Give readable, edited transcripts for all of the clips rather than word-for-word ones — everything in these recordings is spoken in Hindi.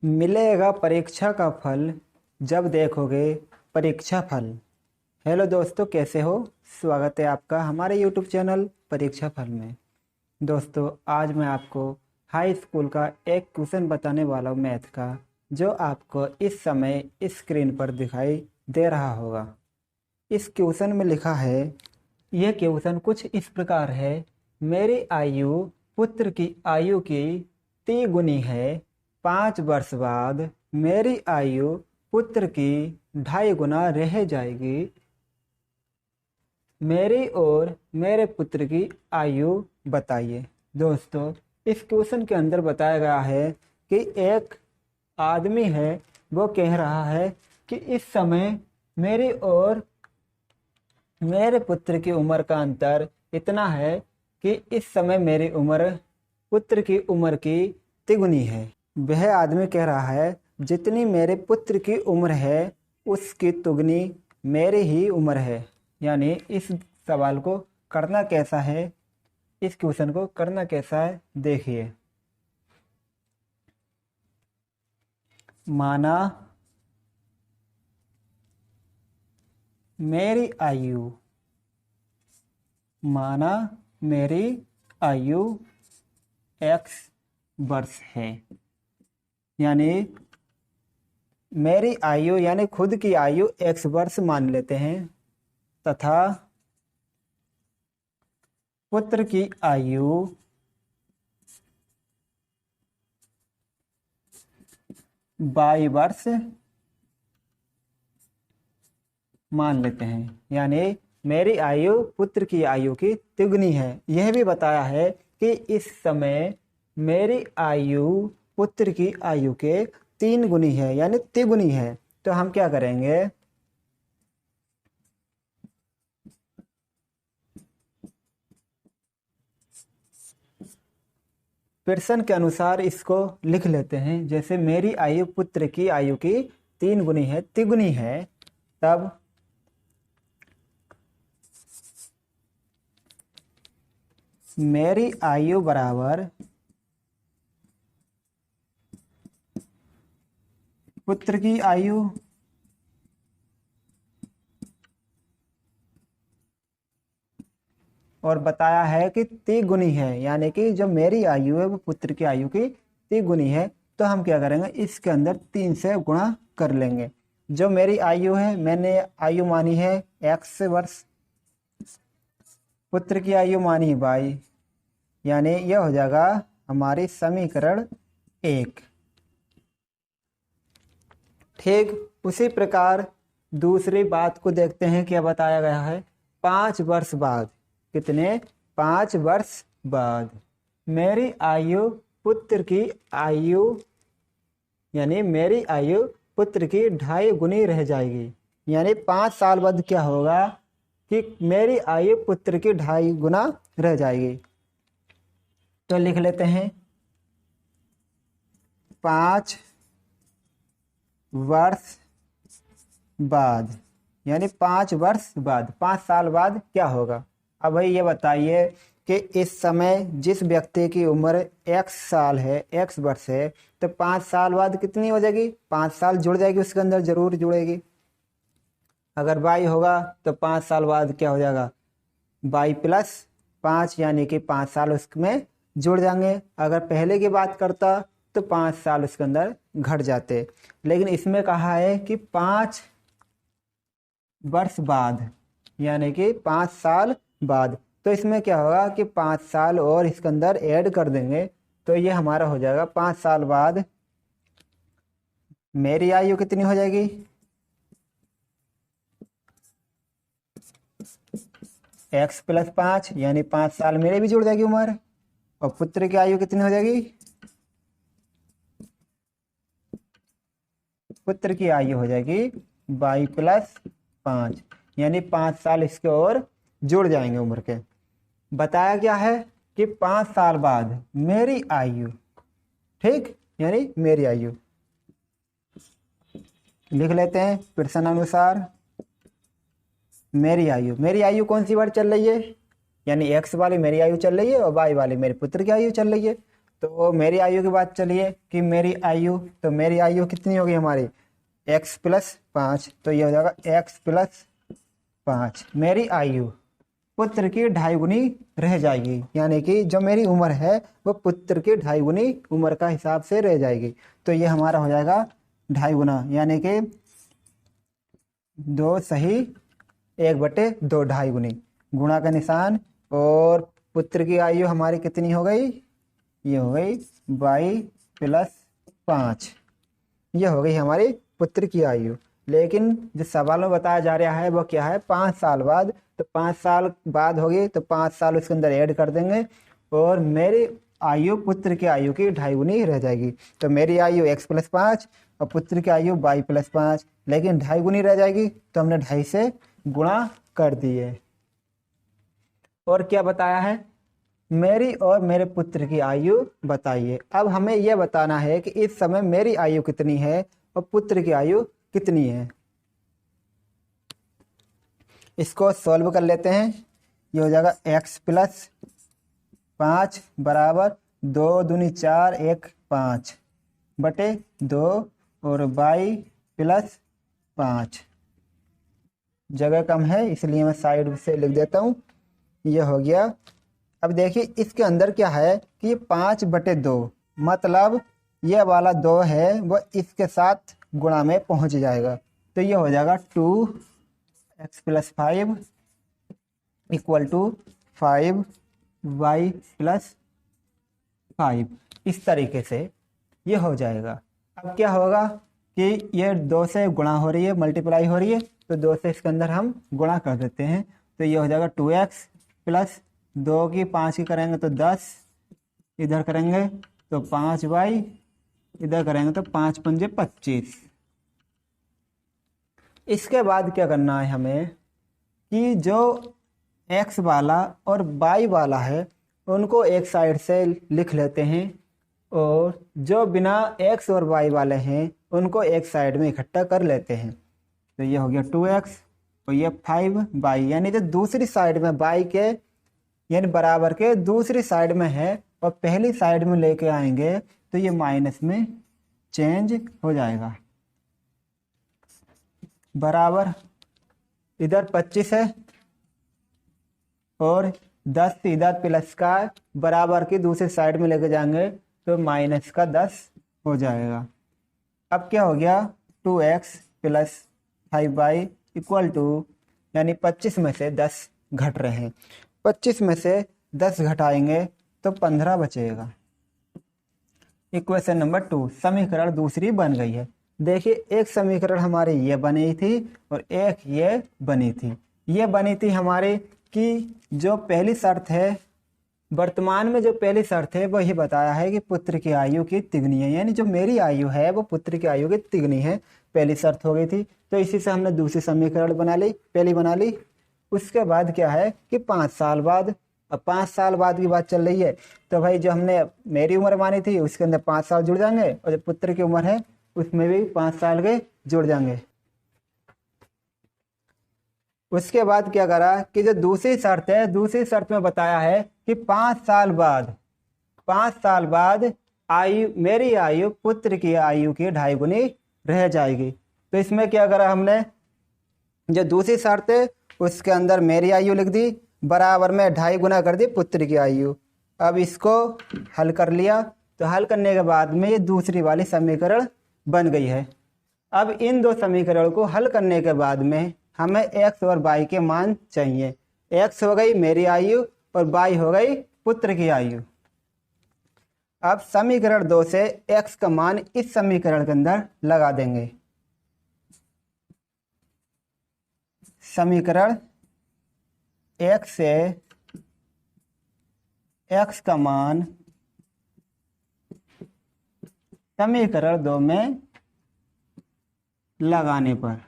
मिलेगा परीक्षा का फल जब देखोगे परीक्षा फल। हेलो दोस्तों, कैसे हो? स्वागत है आपका हमारे यूट्यूब चैनल परीक्षा फल में। दोस्तों, आज मैं आपको हाई स्कूल का एक क्वेश्चन बताने वाला हूँ मैथ का, जो आपको इस समय स्क्रीन पर दिखाई दे रहा होगा। इस क्वेश्चन में लिखा है, यह क्वेश्चन कुछ इस प्रकार है। मेरी आयु पुत्र की आयु की तिगुनी है। 5 वर्ष बाद मेरी आयु पुत्र की 2.5 गुना रह जाएगी। मेरी और मेरे पुत्र की आयु बताइए। दोस्तों, इस क्वेश्चन के अंदर बताया गया है कि एक आदमी है, वो कह रहा है कि इस समय मेरी और मेरे पुत्र की उम्र का अंतर इतना है कि इस समय मेरी उम्र पुत्र की उम्र की तिगुनी है। वह आदमी कह रहा है, जितनी मेरे पुत्र की उम्र है उसकी दुगनी मेरी ही उम्र है। यानी इस सवाल को करना कैसा है, इस क्वेश्चन को करना कैसा है, देखिए। माना मेरी आयु x वर्ष है। यानी मेरी आयु यानी खुद की आयु x वर्ष मान लेते हैं, तथा पुत्र की आयु y वर्ष मान लेते हैं। यानी मेरी आयु पुत्र की आयु की तिगुनी है। यह भी बताया है कि इस समय मेरी आयु पुत्र की आयु के 3 गुनी है, यानी तिगुनी है। तो हम क्या करेंगे, प्रश्न के अनुसार इसको लिख लेते हैं। जैसे मेरी आयु पुत्र की आयु की 3 गुनी है, तिगुनी है, तब मेरी आयु बराबर पुत्र की आयु और बताया है कि तिगुनी है। यानी कि जो मेरी आयु है वो पुत्र की आयु की तिगुनी है। तो हम क्या करेंगे, इसके अंदर 3 से गुणा कर लेंगे। जो मेरी आयु है, मैंने आयु मानी है x वर्ष, पुत्र की आयु मानी y, यानी यह हो जाएगा हमारी समीकरण 1। ठीक उसी प्रकार दूसरी बात को देखते हैं, क्या बताया गया है। 5 वर्ष बाद, कितने, 5 वर्ष बाद मेरी आयु पुत्र की आयु यानी मेरी आयु पुत्र की 2.5 गुनी रह जाएगी। यानी 5 साल बाद क्या होगा कि मेरी आयु पुत्र की 2.5 गुना रह जाएगी। तो लिख लेते हैं, 5 वर्ष बाद, यानी 5 वर्ष बाद, 5 साल बाद क्या होगा। अब भाई ये बताइए कि इस समय जिस व्यक्ति की उम्र x साल है, x वर्ष है, तो 5 साल बाद कितनी हो जाएगी, 5 साल जुड़ जाएगी, उसके अंदर जरूर जुड़ेगी। अगर y होगा तो 5 साल बाद क्या हो जाएगा, y प्लस 5, यानी कि 5 साल उसमें जुड़ जाएंगे। अगर पहले की बात करता तो 5 साल उसके अंदर घट जाते, लेकिन इसमें कहा है कि 5 वर्ष बाद, यानी कि 5 साल बाद। तो इसमें क्या होगा कि 5 साल और इसके अंदर ऐड कर देंगे, तो ये हमारा हो जाएगा 5 साल बाद मेरी आयु कितनी हो जाएगी, x प्लस 5, यानी 5 साल मेरे भी जुड़ जाएगी उम्र, और पुत्र की आयु कितनी हो जाएगी, पुत्र की आयु हो जाएगी y प्लस 5, यानी 5 साल इसके और जुड़ जाएंगे उम्र के। बताया क्या है कि 5 साल बाद मेरी आयु, ठीक, यानी मेरी आयु लिख लेते हैं प्रश्न अनुसार। मेरी आयु कौन सी बार चल रही है, यानी x वाली मेरी आयु चल रही है और y वाली मेरे पुत्र की आयु चल रही है। तो मेरी आयु की बात चलिए कि मेरी आयु कितनी होगी हमारी x+5, तो ये हो जाएगा x+5। मेरी आयु पुत्र की 2.5 गुनी रह जाएगी, यानी कि जो मेरी उम्र है वो पुत्र की 2.5 गुनी उम्र का हिसाब से रह जाएगी। तो ये हमारा हो जाएगा 2.5 गुना, यानी कि 2 सही 1/2, 2.5 गुनी, गुणा का निशान। और पुत्र की आयु हमारी कितनी हो गई, ये हो गई 22+5, ये हो गई हमारी पुत्र की आयु। लेकिन जो सवाल में बताया जा रहा है वो क्या है, 5 साल बाद। तो 5 साल बाद होगी तो 5 साल उसके अंदर ऐड कर देंगे और मेरी आयु पुत्र की आयु की 2.5 गुनी रह जाएगी। तो मेरी आयु x+5 और पुत्र की आयु y+5, लेकिन 2.5 गुनी रह जाएगी, तो हमने 2.5 से गुणा कर दिए। और क्या बताया है, मेरी और मेरे पुत्र की आयु बताइए। अब हमें यह बताना है कि इस समय मेरी आयु कितनी है और पुत्र की आयु कितनी है। इसको सॉल्व कर लेते हैं। ये हो जाएगा x+5 बराबर 2 दूनी 4 1 5 बटे 2 और y+5। जगह कम है इसलिए मैं साइड से लिख देता हूँ। ये हो गया। अब देखिए इसके अंदर क्या है कि 5/2, मतलब ये वाला 2 है वो इसके साथ गुणा में पहुंच जाएगा। तो ये हो जाएगा 2x+5 = 5y+5, इस तरीके से ये हो जाएगा। अब क्या होगा कि ये 2 से गुणा हो रही है, मल्टीप्लाई हो रही है, तो 2 से इसके अंदर हम गुणा कर देते हैं। तो ये हो जाएगा 2x + 2 की 5 की करेंगे तो 10, इधर करेंगे तो 5y, इधर करेंगे तो 5 पंजे 25। इसके बाद क्या करना है हमें कि जो x वाला और y वाला है उनको एक साइड से लिख लेते हैं और जो बिना x और y वाले हैं उनको एक साइड में इकट्ठा कर लेते हैं। तो ये हो गया 2x और ये 5y, यानी जो दूसरी साइड में y के यानी बराबर के दूसरी साइड में है और पहली साइड में लेके आएंगे तो ये माइनस में चेंज हो जाएगा। बराबर इधर 25 है और 10 इधर प्लस का बराबर की दूसरी साइड में लेके जाएंगे तो माइनस का 10 हो जाएगा। अब क्या हो गया 2x + 5y = यानी 25 में से 10 घट रहे हैं, 25 में से 10 घटाएंगे तो 15 बचेगा। इक्वेशन नंबर 2, समीकरण दूसरी बन गई है। देखिए एक समीकरण हमारी ये बनी थी और एक ये बनी थी। ये बनी थी हमारे कि जो पहली शर्त है, वर्तमान में जो पहली शर्त है वो ये बताया है कि पुत्र की आयु की तिगुनी है, यानी जो मेरी आयु है वो पुत्र की आयु की तिगुनी है, पहली शर्त हो गई थी। तो इसी से हमने दूसरी समीकरण बना ली, पहली बना ली। उसके बाद क्या है कि 5 साल बाद, अब 5 साल बाद की बात चल रही है तो भाई जो हमने मेरी उम्र मानी थी उसके अंदर 5 साल जुड़ जाएंगे और जो पुत्र की उम्र है उसमें भी 5 साल के जुड़ जाएंगे। उसके बाद क्या करा कि जो दूसरी शर्त है, दूसरी शर्त में बताया है कि 5 साल बाद आयु, मेरी आयु पुत्र की आयु की 2.5 गुनी रह जाएगी। तो इसमें क्या करा हमने, जो दूसरी शर्त है उसके अंदर मेरी आयु लिख दी, बराबर में 2.5 गुना कर दी पुत्र की आयु। अब इसको हल कर लिया, तो हल करने के बाद में ये दूसरी वाली समीकरण बन गई है। अब इन दो समीकरणों को हल करने के बाद में हमें x और y के मान चाहिए। x हो गई मेरी आयु और y हो गई पुत्र की आयु। अब समीकरण 2 से x का मान इस समीकरण के अंदर लगा देंगे। समीकरण 1 से x का मान समीकरण 2 में लगाने पर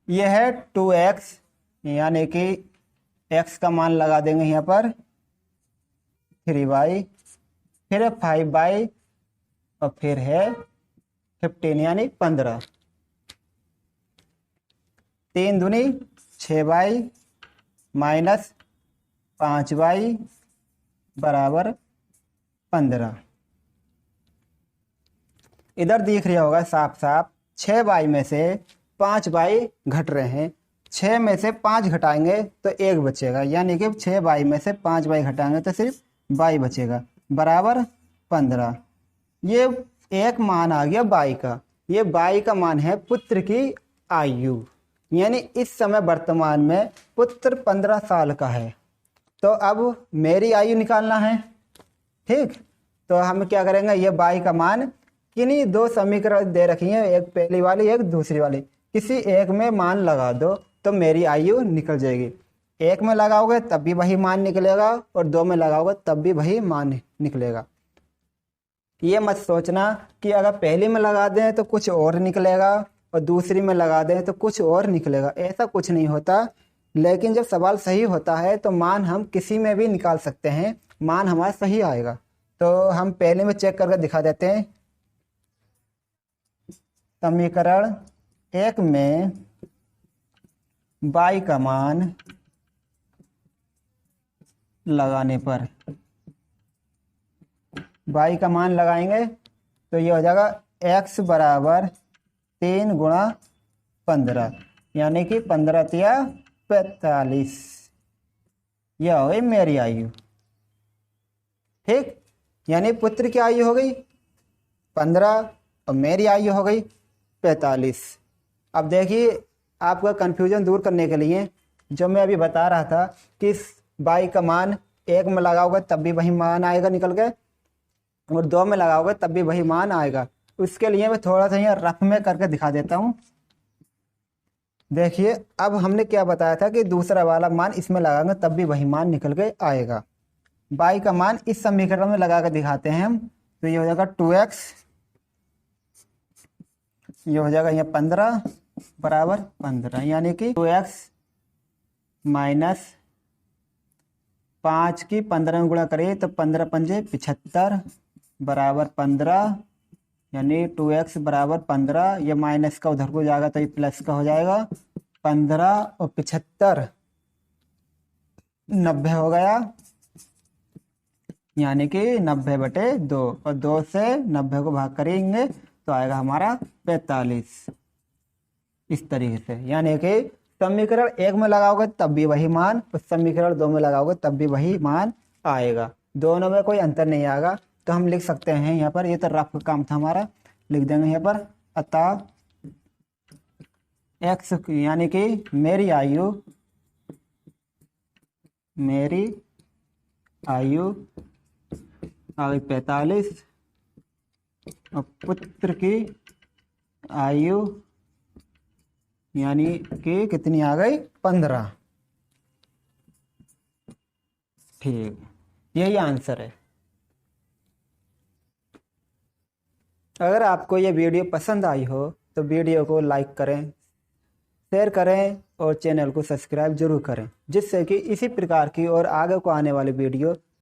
यह है 2x, यानी कि x का मान लगा देंगे यहाँ पर 3y, फिर 5y और फिर है 15 यानी 15, 3 दूनी 6y माइनस 5y बराबर 15। इधर दिख रहा होगा साफ साफ 6y में से 5y घट रहे हैं। 6 में से 5 घटाएंगे तो 1 बचेगा, यानी कि 6y में से 5y घटाएंगे तो सिर्फ y बचेगा बराबर 15। ये एक मान आ गया y का। ये y का मान है पुत्र की आयु, यानी इस समय वर्तमान में पुत्र 15 साल का है। तो अब मेरी आयु निकालना है, ठीक। तो हम क्या करेंगे, ये y का मान किन्हीं दो समीकरण दे रखी हैं, एक पहली वाली एक दूसरी वाली, किसी एक में मान लगा दो तो मेरी आयु निकल जाएगी। एक में लगाओगे तब भी वही मान निकलेगा और 2 में लगाओगे तब भी वही मान निकलेगा। ये मत सोचना कि अगर पहली में लगा दें तो कुछ और निकलेगा और दूसरी में लगा दें तो कुछ और निकलेगा, ऐसा कुछ नहीं होता। लेकिन जब सवाल सही होता है तो मान हम किसी में भी निकाल सकते हैं, मान हमारा सही आएगा। तो हम पहले में चेक करके दिखा देते हैं। समीकरण 1 में y का मान लगाने पर, y का मान लगाएंगे तो ये हो जाएगा x बराबर 3 गुणा 15, यानी कि 15 तिया 45। यह हो गई मेरी आयु, ठीक। यानी पुत्र की आयु हो गई 15 और मेरी आयु हो गई 45। अब देखिए, आपका कन्फ्यूजन दूर करने के लिए जो मैं अभी बता रहा था कि y का मान 1 में लगाओगे तब भी वही मान आएगा निकल के, और 2 में लगाओगे तब भी वही मान आएगा। उसके लिए मैं थोड़ा सा यहाँ रफ में करके दिखा देता हूँ। देखिए, अब हमने क्या बताया था कि दूसरा वाला मान इसमें लगाएंगे तब भी वही मान निकल के आएगा। y का मान इस समीकरण में लगा कर दिखाते हैं हम, तो ये हो जाएगा 2x, ये हो जाएगा यहाँ 15 बराबर 15, यानी कि 2x माइनस 5 की 15 में गुणा करें तो 15 पंजे 75 बराबर 15, यानी 2x बराबर 15। ये माइनस का उधर को जाएगा तो ये प्लस का हो जाएगा। 15 और 75 90 हो गया, यानी कि 90/2, और 2 से 90 को भाग करेंगे तो आएगा हमारा 45। इस तरीके से, यानी कि समीकरण 1 में लगाओगे तब भी वही मान, और समीकरण 2 में लगाओगे तब भी वही मान आएगा, दोनों में कोई अंतर नहीं आएगा। तो हम लिख सकते हैं यहाँ पर, ये तो रफ काम था हमारा, लिख देंगे यहाँ पर अतः x, यानी कि मेरी आयु आ गई 45 और पुत्र की आयु यानी कि कितनी आ गई 15। ठीक, यही आंसर है। अगर आपको ये वीडियो पसंद आई हो तो वीडियो को लाइक करें, शेयर करें और चैनल को सब्सक्राइब जरूर करें, जिससे कि इसी प्रकार की और आगे को आने वाली वीडियो